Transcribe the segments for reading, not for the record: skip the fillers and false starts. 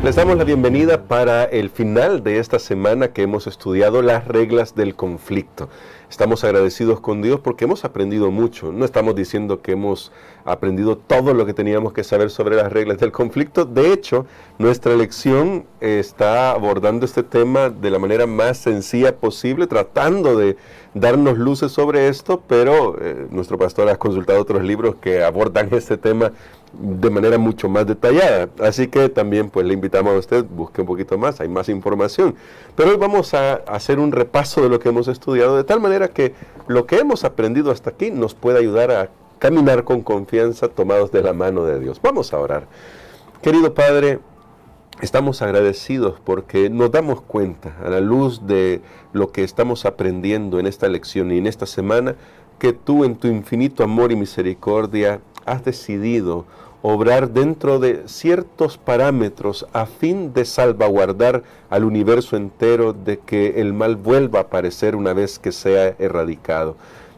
Les damos la bienvenida para el final de esta semana que hemos estudiado las reglas del conflicto. Estamos agradecidos con Dios porque hemos aprendido mucho. No estamos diciendo que hemos aprendido todo lo que teníamos que saber sobre las reglas del conflicto. De hecho, nuestra lección está abordando este tema de la manera más sencilla posible, tratando de darnos luces sobre esto, pero nuestro pastor ha consultado otros libros que abordan este tema de manera mucho más detallada. Así que también pues le invitamos a usted, busque un poquito más, hay más información. Pero hoy vamos a hacer un repaso de lo que hemos estudiado, de tal manera que lo que hemos aprendido hasta aquí nos pueda ayudar a caminar con confianza tomados de la mano de Dios. Vamos a orar. Querido Padre, estamos agradecidos porque nos damos cuenta a la luz de lo que estamos aprendiendo en esta lección y en esta semana, que tú en tu infinito amor y misericordia has decidido obrar dentro de ciertos parámetros a fin de salvaguardar al universo entero de que el mal vuelva a aparecer una vez que sea erradicado.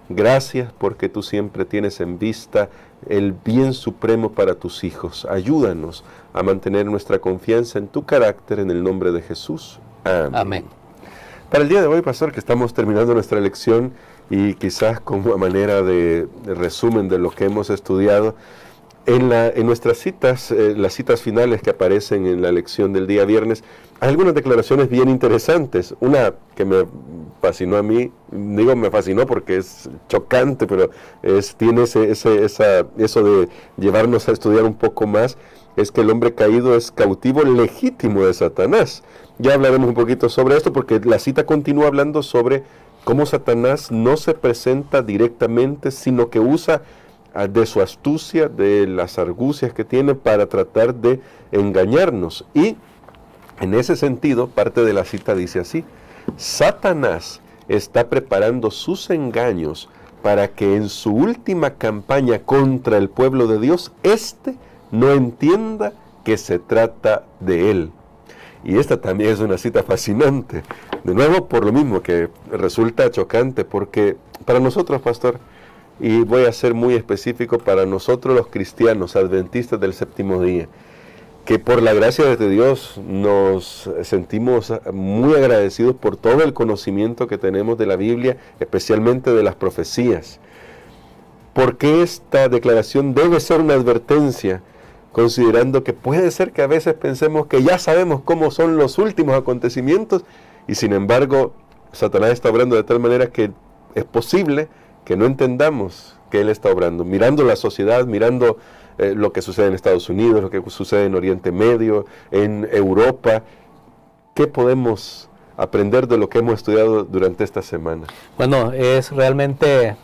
Gracias porque tú siempre tienes en vista el bien supremo para tus hijos. Ayúdanos a mantener nuestra confianza en tu carácter en el nombre de Jesús. Amén. Amén. Para el día de hoy, pastor, que estamos terminando nuestra lección y quizás como manera de resumen de lo que hemos estudiado, en nuestras citas, las citas finales que aparecen en la lección del día viernes, hay algunas declaraciones bien interesantes. Una que me fascinó a mí, digo me fascinó porque es chocante, pero tiene eso de llevarnos a estudiar un poco más, es que el hombre caído es cautivo legítimo de Satanás. Ya hablaremos un poquito sobre esto porque la cita continúa hablando sobre cómo Satanás no se presenta directamente, sino que usa de su astucia, de las argucias que tiene para tratar de engañarnos. Y en ese sentido, parte de la cita dice así: Satanás está preparando sus engaños para que en su última campaña contra el pueblo de Dios, no entienda que se trata de él. Y esta también es una cita fascinante. De nuevo, por lo mismo que resulta chocante, porque para nosotros, pastor, y voy a ser muy específico, para nosotros los cristianos adventistas del séptimo día, que por la gracia de Dios nos sentimos muy agradecidos por todo el conocimiento que tenemos de la Biblia, especialmente de las profecías. Porque esta declaración debe ser una advertencia, considerando que puede ser que a veces pensemos que ya sabemos cómo son los últimos acontecimientos, y sin embargo, Satanás está obrando de tal manera que es posible que no entendamos que él está obrando. Mirando la sociedad, mirando lo que sucede en Estados Unidos, lo que sucede en Oriente Medio, en Europa, ¿qué podemos aprender de lo que hemos estudiado durante esta semana? Bueno, es realmente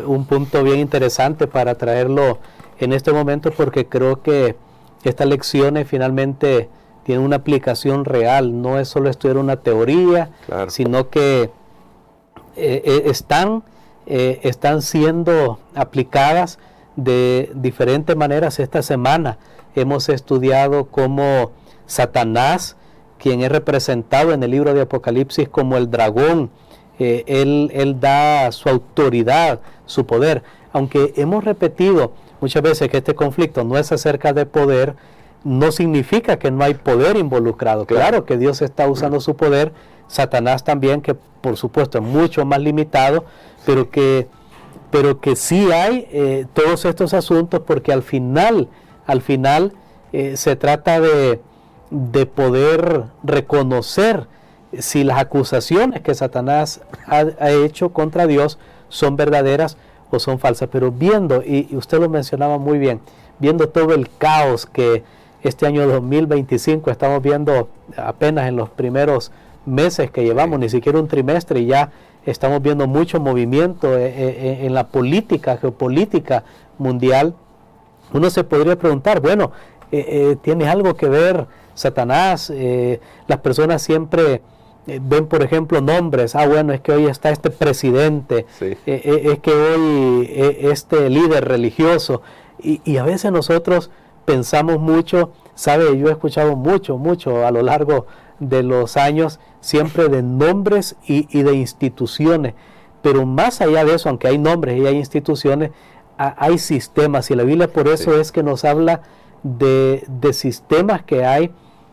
un punto bien interesante para traerlo en este momento, porque creo que estas lecciones finalmente tienen una aplicación real. No es solo estudiar una teoría, claro, sino que están siendo aplicadas de diferentes maneras. Esta semana hemos estudiado cómo Satanás, quien es representado en el libro de Apocalipsis como el dragón, él da su autoridad, su poder. Aunque hemos repetido muchas veces que este conflicto no es acerca de poder, no significa que no hay poder involucrado. Claro que Dios está usando su poder, Satanás también, que por supuesto es mucho más limitado, pero que sí hay todos estos asuntos, porque al final se trata de poder reconocer si las acusaciones que Satanás ha hecho contra Dios son verdaderas o son falsas. Pero viendo, y usted lo mencionaba muy bien, viendo todo el caos que este año 2025 estamos viendo apenas en los primeros meses que llevamos, ni siquiera un trimestre, y ya estamos viendo mucho movimiento en la política, geopolítica mundial. Uno se podría preguntar, bueno, ¿tiene algo que ver Satanás? Las personas siempre ven, por ejemplo, nombres. Bueno, es que hoy está este presidente, sí, es que hoy este líder religioso, y a veces nosotros pensamos mucho, ¿sabe? Yo he escuchado mucho a lo largo de los años, siempre de nombres y de instituciones, pero más allá de eso, aunque hay nombres y hay instituciones, hay sistemas, y la Biblia por eso, sí, es que nos habla de sistemas que hay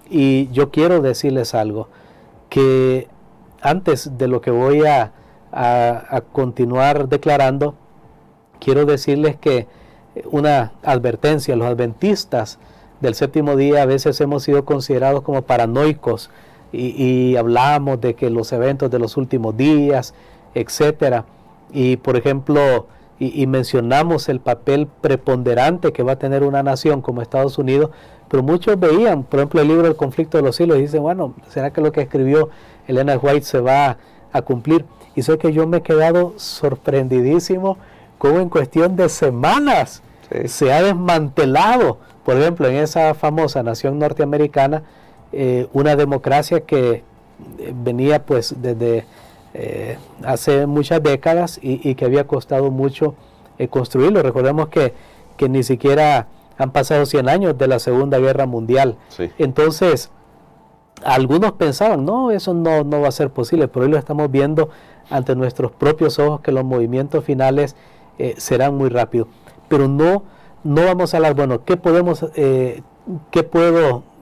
Y yo quiero decirles algo, que antes de lo que voy a continuar declarando, quiero decirles que una advertencia: los adventistas del séptimo día a veces hemos sido considerados como paranoicos y hablamos de que los eventos de los últimos días, etcétera, y por ejemplo, y mencionamos el papel preponderante que va a tener una nación como Estados Unidos, pero muchos veían, por ejemplo, el libro El conflicto de los siglos y dicen, bueno, ¿será que lo que escribió Elena White se va a cumplir? Y sé que yo me he quedado sorprendidísimo cómo en cuestión de semanas se ha desmantelado, por ejemplo, en esa famosa nación norteamericana, una democracia que venía pues desde hace muchas décadas y que había costado mucho construirlo. Recordemos que ni siquiera han pasado 100 años de la Segunda Guerra Mundial. Sí. Entonces, algunos pensaban, no, eso no va a ser posible, pero hoy lo estamos viendo ante nuestros propios ojos, que los movimientos finales serán muy rápidos. Pero no vamos a hablar, bueno, ¿qué puedo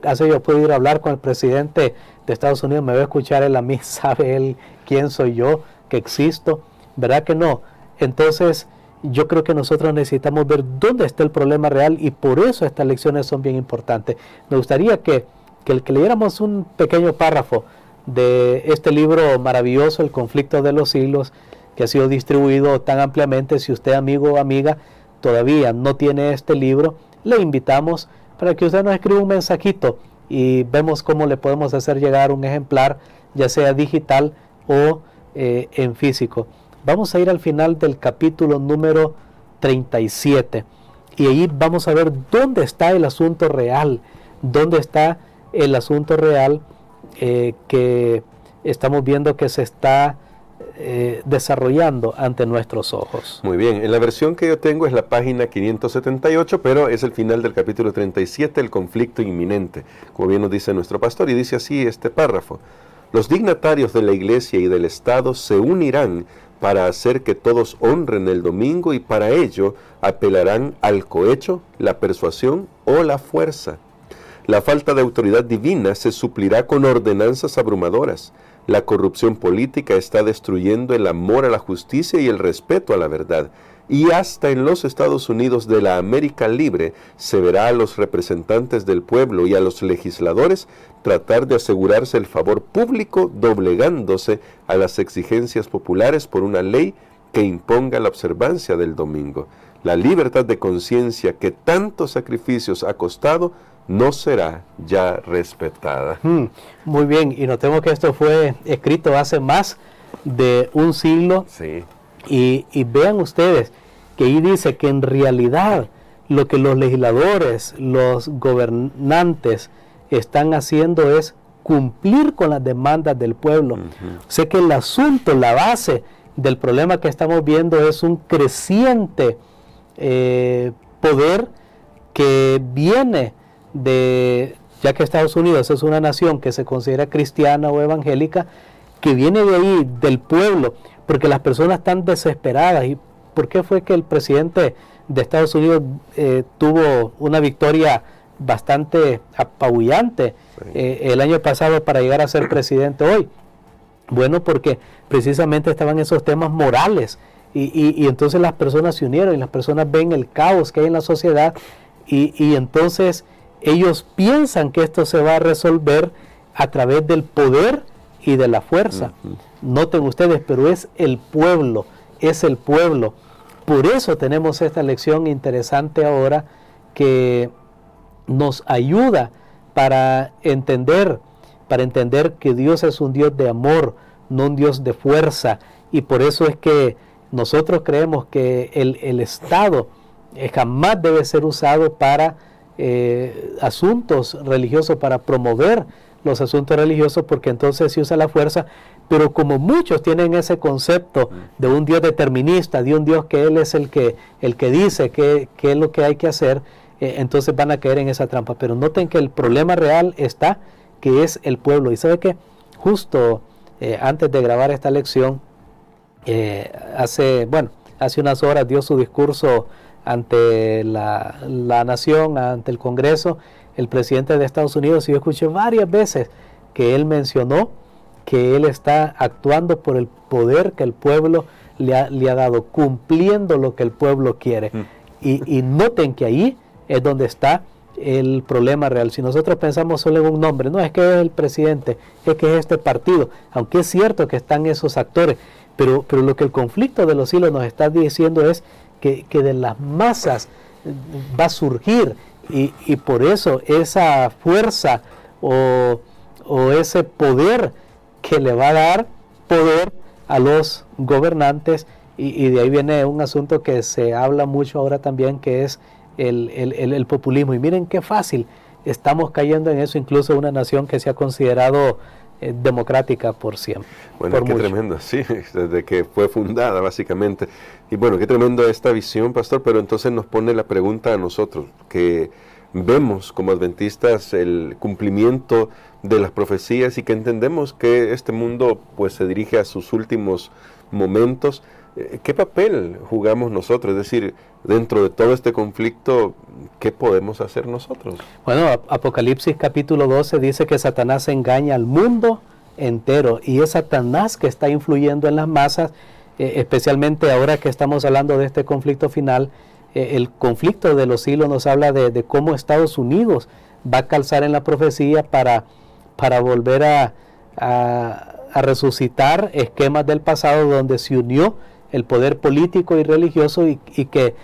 hacer? Yo puedo ir a hablar con el presidente de Estados Unidos, me va a escuchar él a mí, sabe él quién soy yo, que existo, ¿verdad que no? Entonces, yo creo que nosotros necesitamos ver dónde está el problema real, y por eso estas lecciones son bien importantes. Me gustaría que leyéramos un pequeño párrafo de este libro maravilloso, El conflicto de los siglos, que ha sido distribuido tan ampliamente. Si usted, amigo o amiga, todavía no tiene este libro, le invitamos para que usted nos escriba un mensajito y vemos cómo le podemos hacer llegar un ejemplar, ya sea digital o en físico. Vamos a ir al final del capítulo número 37 y ahí vamos a ver dónde está el asunto real, dónde está el asunto real que estamos viendo que se está desarrollando ante nuestros ojos. Muy bien, en la versión que yo tengo es la página 578, pero es el final del capítulo 37, el conflicto inminente, como bien nos dice nuestro pastor, y dice así este párrafo: los dignatarios de la Iglesia y del Estado se unirán para hacer que todos honren el domingo, y para ello apelarán al cohecho, la persuasión o la fuerza. La falta de autoridad divina se suplirá con ordenanzas abrumadoras. La corrupción política está destruyendo el amor a la justicia y el respeto a la verdad. Y hasta en los Estados Unidos de la América Libre se verá a los representantes del pueblo y a los legisladores tratar de asegurarse el favor público, doblegándose a las exigencias populares por una ley que imponga la observancia del domingo. La libertad de conciencia que tantos sacrificios ha costado no será ya respetada. Muy bien, y notemos que esto fue escrito hace más de un siglo. Sí. Y vean ustedes que ahí dice que en realidad lo que los legisladores, los gobernantes están haciendo es cumplir con las demandas del pueblo. Sé que el asunto, la base del problema que estamos viendo es un creciente poder que viene de, ya que Estados Unidos es una nación que se considera cristiana o evangélica, que viene de ahí, del pueblo, porque las personas están desesperadas. ¿Y por qué fue que el presidente de Estados Unidos tuvo una victoria bastante apabullante el año pasado para llegar a ser presidente hoy? Bueno, porque precisamente estaban esos temas morales y entonces las personas se unieron y las personas ven el caos que hay en la sociedad y entonces ellos piensan que esto se va a resolver a través del poder y de la fuerza. Noten ustedes, pero es el pueblo, es el pueblo. Por eso tenemos esta lección interesante ahora que nos ayuda para entender que Dios es un Dios de amor, no un Dios de fuerza. Y por eso es que nosotros creemos que el Estado jamás debe ser usado para asuntos religiosos, para promover los asuntos religiosos, porque entonces se usa la fuerza. Pero como muchos tienen ese concepto de un Dios determinista, de un Dios que Él es el que dice qué es lo que hay que hacer, entonces van a caer en esa trampa. Pero noten que el problema real está, que es el pueblo. Y sabe que justo antes de grabar esta lección, hace unas horas dio su discurso ante la nación, ante el Congreso, el presidente de Estados Unidos, y yo escuché varias veces que él mencionó que él está actuando por el poder que el pueblo le ha dado, cumpliendo lo que el pueblo quiere. Y noten que ahí es donde está el problema real. Si nosotros pensamos solo en un nombre, no es que es el presidente, es que es este partido, aunque es cierto que están esos actores, pero lo que el conflicto de los hilos nos está diciendo es que de las masas va a surgir, y por eso esa fuerza o ese poder que le va a dar poder a los gobernantes, y de ahí viene un asunto que se habla mucho ahora también, que es el populismo. Y miren qué fácil estamos cayendo en eso, incluso una nación que se ha considerado democrática por siempre. Bueno, qué tremendo, sí, desde que fue fundada básicamente. Y bueno, qué tremendo esta visión, pastor, pero entonces nos pone la pregunta a nosotros, que vemos como adventistas el cumplimiento de las profecías y que entendemos que este mundo pues se dirige a sus últimos momentos. ¿Qué papel jugamos nosotros? Es decir, dentro de todo este conflicto, ¿qué podemos hacer nosotros? Bueno, Apocalipsis capítulo 12 dice que Satanás engaña al mundo entero, y es Satanás que está influyendo en las masas, especialmente ahora que estamos hablando de este conflicto final. El conflicto de los hilos nos habla de cómo Estados Unidos va a calzar en la profecía para volver a resucitar esquemas del pasado donde se unió el poder político y religioso y que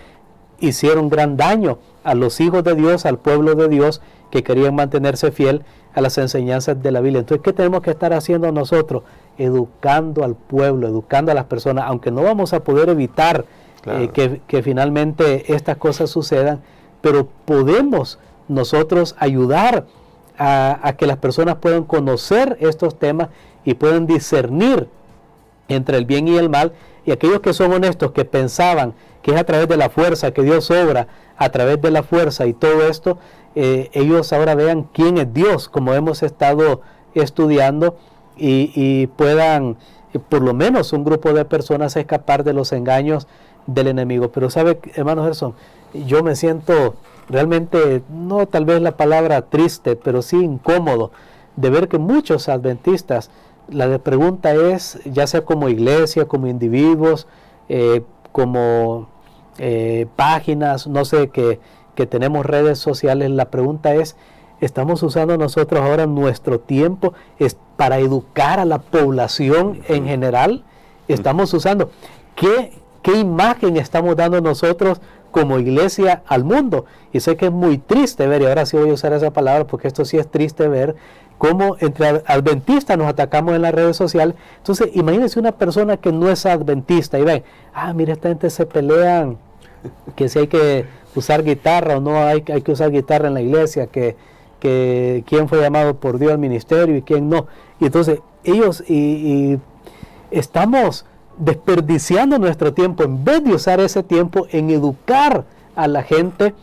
hicieron gran daño a los hijos de Dios, al pueblo de Dios, que querían mantenerse fiel a las enseñanzas de la Biblia. Entonces, ¿qué tenemos que estar haciendo nosotros? Educando al pueblo, educando a las personas, aunque no vamos a poder evitar claro, que finalmente estas cosas sucedan, pero podemos nosotros ayudar a que las personas puedan conocer estos temas y puedan discernir entre el bien y el mal. Y aquellos que son honestos, que pensaban que es a través de la fuerza que Dios obra, a través de la fuerza y todo esto, ellos ahora vean quién es Dios, como hemos estado estudiando, y puedan, por lo menos un grupo de personas, escapar de los engaños del enemigo. Pero sabe, hermano Gerson, yo me siento realmente, no tal vez la palabra triste, pero sí incómodo, de ver que muchos adventistas, la pregunta es, ya sea como iglesia, como individuos, como páginas, no sé, que tenemos redes sociales, la pregunta es, ¿estamos usando nosotros ahora nuestro tiempo para educar a la población en general? ¿Estamos usando? ¿Qué imagen estamos dando nosotros como iglesia al mundo? Y sé que es muy triste ver, y ahora sí voy a usar esa palabra porque esto sí es triste ver, cómo entre adventistas nos atacamos en las redes sociales. Entonces, imagínense una persona que no es adventista y ven, mira, esta gente se pelean, que si hay que usar guitarra o no hay que usar guitarra en la iglesia, que quién fue llamado por Dios al ministerio y quién no. Y entonces, ellos, y estamos desperdiciando nuestro tiempo, en vez de usar ese tiempo en educar a la gente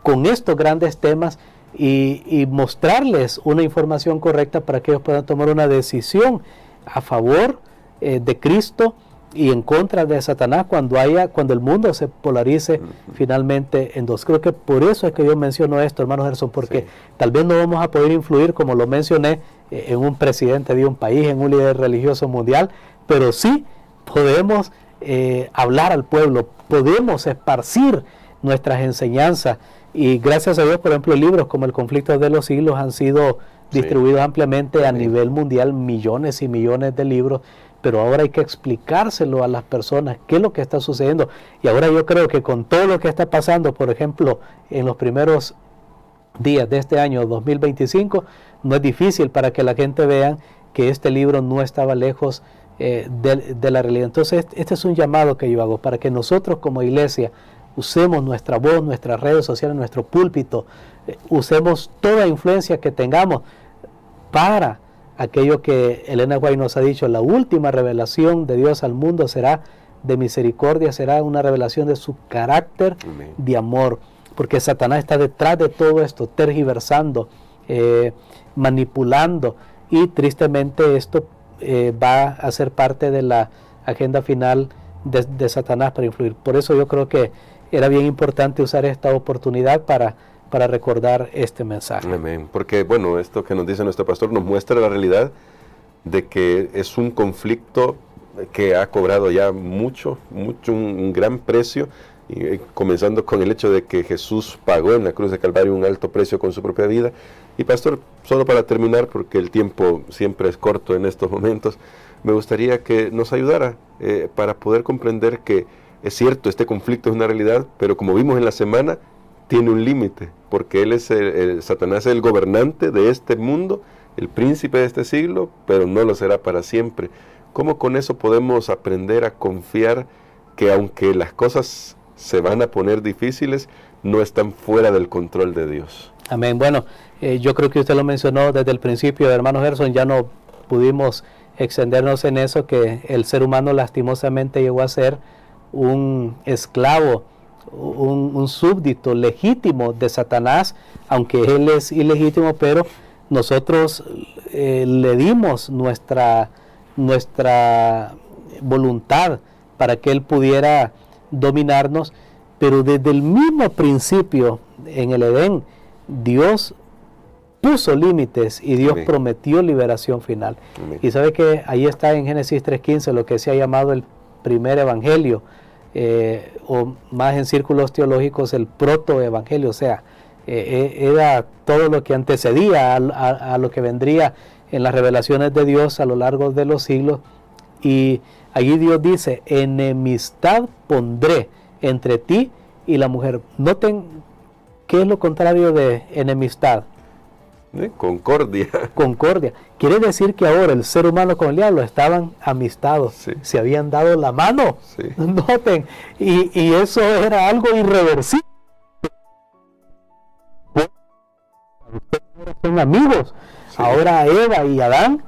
con estos grandes temas, y mostrarles una información correcta para que ellos puedan tomar una decisión a favor de Cristo y en contra de Satanás cuando el mundo se polarice finalmente en dos. Creo que por eso es que yo menciono esto, hermano Gerson, porque tal vez no vamos a poder influir, como lo mencioné, en un presidente de un país, en un líder religioso mundial, pero sí podemos hablar al pueblo, podemos esparcir nuestras enseñanzas. Y gracias a Dios, por ejemplo, libros como El conflicto de los siglos han sido distribuidos ampliamente a nivel mundial, millones y millones de libros, pero ahora hay que explicárselo a las personas qué es lo que está sucediendo. Y ahora yo creo que con todo lo que está pasando, por ejemplo, en los primeros días de este año 2025, no es difícil para que la gente vea que este libro no estaba lejos de la realidad. Entonces, este es un llamado que yo hago para que nosotros como iglesia usemos nuestra voz, nuestras redes sociales, nuestro púlpito, usemos toda influencia que tengamos para aquello que Elena White nos ha dicho: la última revelación de Dios al mundo será de misericordia, será una revelación de su carácter de amor, porque Satanás está detrás de todo esto, tergiversando, manipulando, y tristemente esto va a ser parte de la agenda final de Satanás para influir. Por eso yo creo que era bien importante usar esta oportunidad para recordar este mensaje. Amén. Porque, bueno, esto que nos dice nuestro pastor nos muestra la realidad de que es un conflicto que ha cobrado ya un gran precio, comenzando con el hecho de que Jesús pagó en la cruz de Calvario un alto precio con su propia vida. Y pastor, solo para terminar, porque el tiempo siempre es corto en estos momentos, me gustaría que nos ayudara para poder comprender que es cierto, este conflicto es una realidad, pero como vimos en la semana, tiene un límite, porque él es Satanás es el gobernante de este mundo, el príncipe de este siglo, pero no lo será para siempre. ¿Cómo con eso podemos aprender a confiar que aunque las cosas se van a poner difíciles, no están fuera del control de Dios? Amén. Bueno, yo creo que usted lo mencionó desde el principio, hermano Gerson, ya no pudimos extendernos en eso, que el ser humano lastimosamente llegó a ser un esclavo, un súbdito legítimo de Satanás, aunque él es ilegítimo, pero nosotros le dimos nuestra voluntad para que él pudiera dominarnos, pero desde el mismo principio en el Edén, Dios puso límites y Dios Amén. prometió liberación final. Amén. Y sabe que ahí está en Génesis 3:15 lo que se ha llamado el primer evangelio, o más en círculos teológicos el protoevangelio, o sea, era todo lo que antecedía a lo que vendría en las revelaciones de Dios a lo largo de los siglos. Y allí Dios dice: enemistad pondré entre ti y la mujer. Noten qué es lo contrario de enemistad. Concordia. Concordia. Quiere decir que ahora el ser humano con el diablo estaban amistados, Sí. se habían dado la mano. Sí. Noten, y eso era algo irreversible. Son amigos. Sí. Ahora Eva y Adán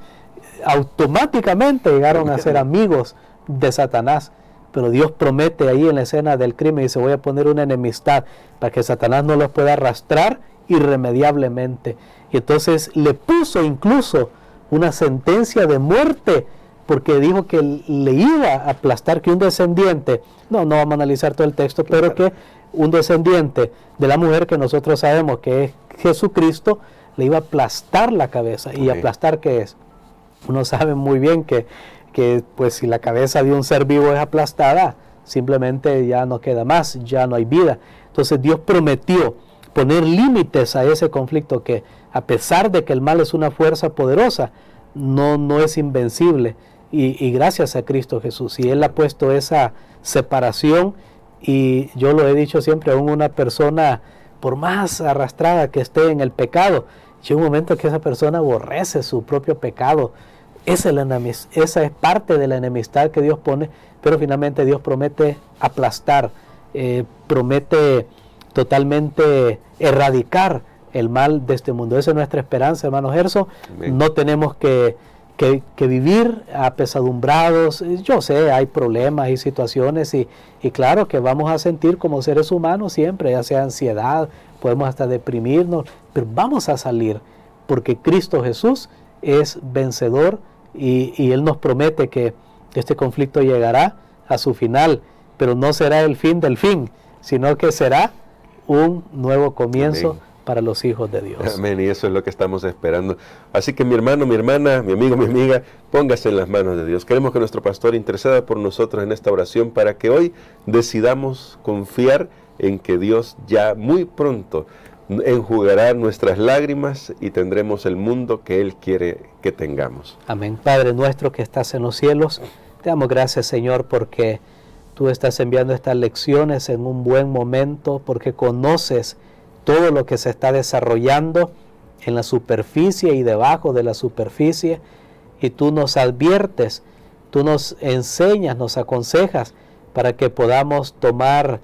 automáticamente llegaron a ser amigos de Satanás. Pero Dios promete ahí en la escena del crimen, dice: voy a poner una enemistad para que Satanás no los pueda arrastrar irremediablemente. Y entonces le puso incluso una sentencia de muerte, porque dijo que le iba a aplastar, que un descendiente, no vamos a analizar todo el texto, pero que un descendiente de la mujer, que nosotros sabemos que es Jesucristo, le iba a aplastar la cabeza. ¿Y aplastar qué es? Uno sabe muy bien que pues si la cabeza de un ser vivo es aplastada, simplemente ya no queda más, ya no hay vida. Entonces Dios prometió poner límites a ese conflicto, que a pesar de que el mal es una fuerza poderosa, no es invencible. Y gracias a Cristo Jesús, y Él ha puesto esa separación. Y yo lo he dicho siempre, aún una persona, por más arrastrada que esté en el pecado, llega un momento que esa persona aborrece su propio pecado. Esa es parte de la enemistad que Dios pone, pero finalmente Dios promete aplastar, promete totalmente erradicar el mal de este mundo. Esa es nuestra esperanza, hermano Gerson. Amén. No tenemos que vivir apesadumbrados. Yo sé, hay problemas y situaciones, y claro que vamos a sentir como seres humanos siempre, ya sea ansiedad, podemos hasta deprimirnos, pero vamos a salir, porque Cristo Jesús es vencedor, y Él nos promete que este conflicto llegará a su final, pero no será el fin del fin, sino que será un nuevo comienzo. Amén. Para los hijos de Dios. Amén, y eso es lo que estamos esperando. Así que mi hermano, mi hermana, mi amigo, mi amiga, póngase en las manos de Dios. Queremos que nuestro pastor interceda por nosotros en esta oración, para que hoy decidamos confiar en que Dios ya muy pronto enjugará nuestras lágrimas y tendremos el mundo que Él quiere que tengamos. Amén. Padre nuestro que estás en los cielos, te damos gracias, Señor, porque tú estás enviando estas lecciones en un buen momento, porque conoces todo lo que se está desarrollando en la superficie y debajo de la superficie, y tú nos adviertes, tú nos enseñas, nos aconsejas para que podamos tomar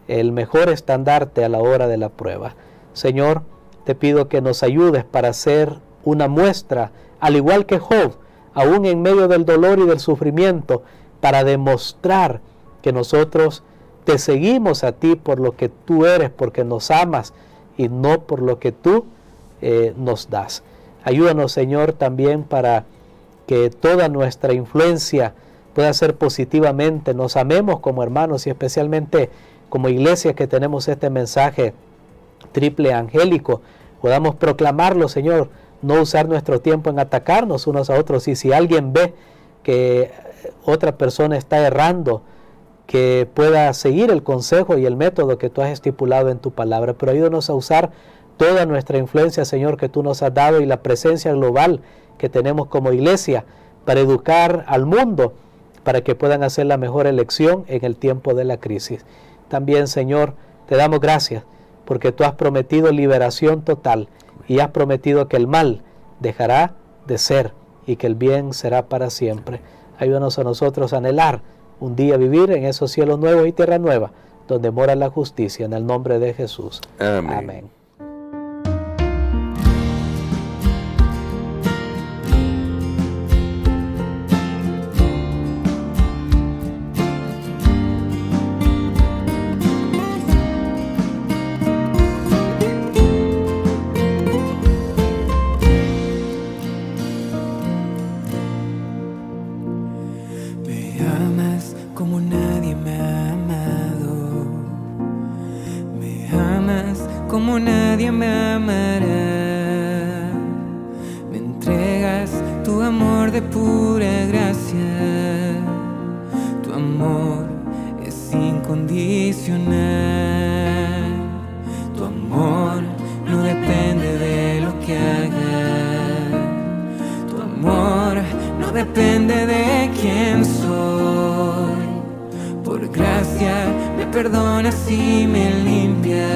el mejor estandarte a la hora de la prueba. Señor, te pido que nos ayudes para ser una muestra, al igual que Job, aún en medio del dolor y del sufrimiento, para demostrar que nosotros te seguimos a ti por lo que tú eres, porque nos amas, y no por lo que tú nos das. Ayúdanos, Señor, también para que toda nuestra influencia pueda ser positivamente, nos amemos como hermanos, y especialmente como iglesia que tenemos este mensaje triple angélico, podamos proclamarlo, Señor, no usar nuestro tiempo en atacarnos unos a otros. Y si alguien ve que otra persona está errando, que pueda seguir el consejo y el método que tú has estipulado en tu palabra. Pero ayúdanos a usar toda nuestra influencia, Señor, que tú nos has dado, y la presencia global que tenemos como iglesia para educar al mundo, para que puedan hacer la mejor elección en el tiempo de la crisis. También, Señor, te damos gracias porque tú has prometido liberación total y has prometido que el mal dejará de ser y que el bien será para siempre. Ayúdanos a nosotros a anhelar un día vivir en esos cielos nuevos y tierra nueva, donde mora la justicia, en el nombre de Jesús. Amén. Amén. Como nadie me ha amado, me amas como nadie me amará, me entregas tu amor de pura gracia, tu amor es incondicional, tu amor no depende de lo que haga, tu amor no depende de quién soy. Por gracia me perdonas y me limpias,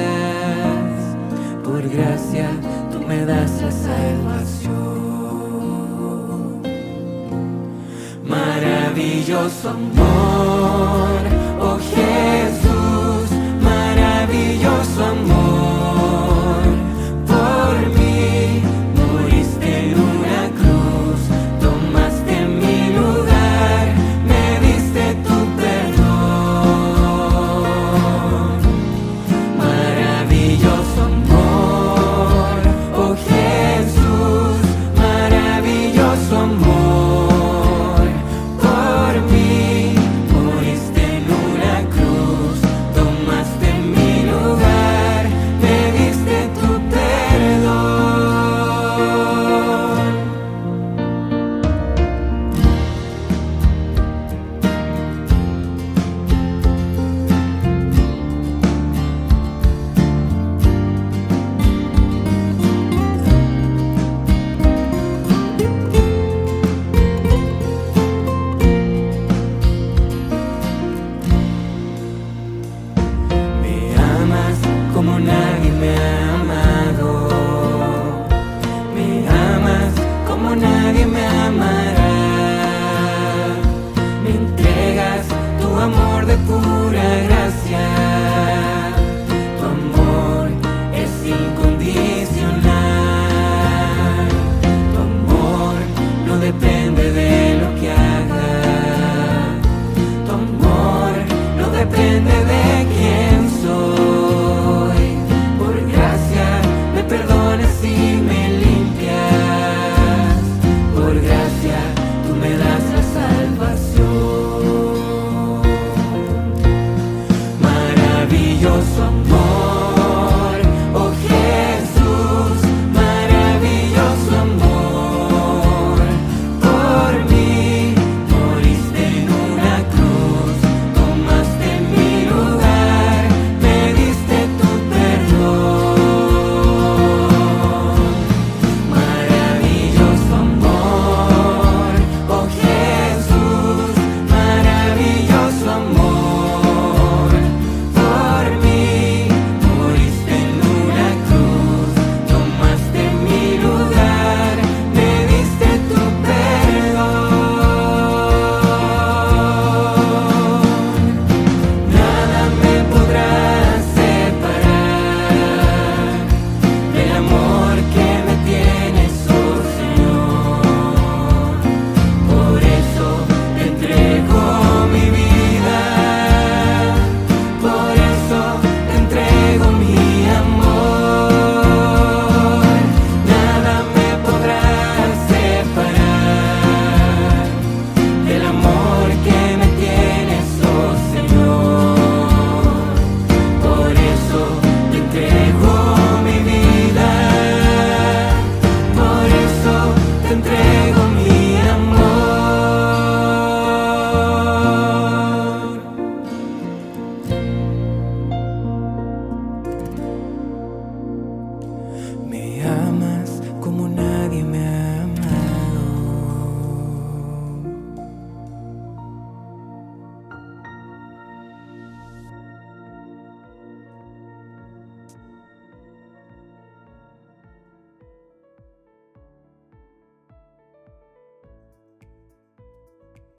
por gracia tú me das la salvación. Maravilloso amor.